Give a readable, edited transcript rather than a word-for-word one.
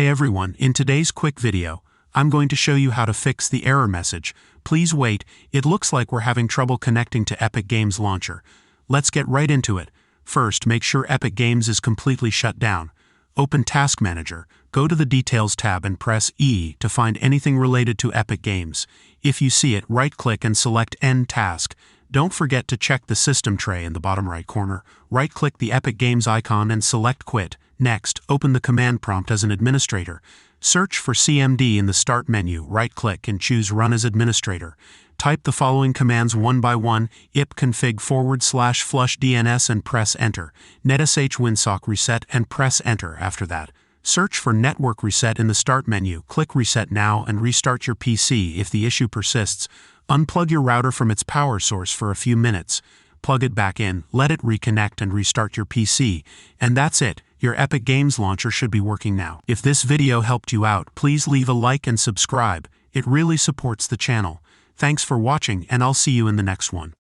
Hey everyone, in today's quick video, I'm going to show you how to fix the error message. Please wait, it looks like we're having trouble connecting to Epic Games Launcher. Let's get right into it. First, make sure Epic Games is completely shut down. Open Task Manager, go to the Details tab and press E to find anything related to Epic Games. If you see it, right-click and select End Task. Don't forget to check the system tray in the bottom right corner. Right-click the Epic Games icon and select Quit. Next, open the command prompt as an administrator. Search for CMD in the Start menu, right-click and choose Run as Administrator. Type the following commands one by one: ipconfig /flush DNS and press Enter. NetSH WinSock reset and press Enter after that. Search for Network Reset in the Start menu, click Reset Now and restart your PC if the issue persists. Unplug your router from its power source for a few minutes. Plug it back in, let it reconnect and restart your PC. And that's it, your Epic Games Launcher should be working now. If this video helped you out, please leave a like and subscribe. It really supports the channel. Thanks for watching and I'll see you in the next one.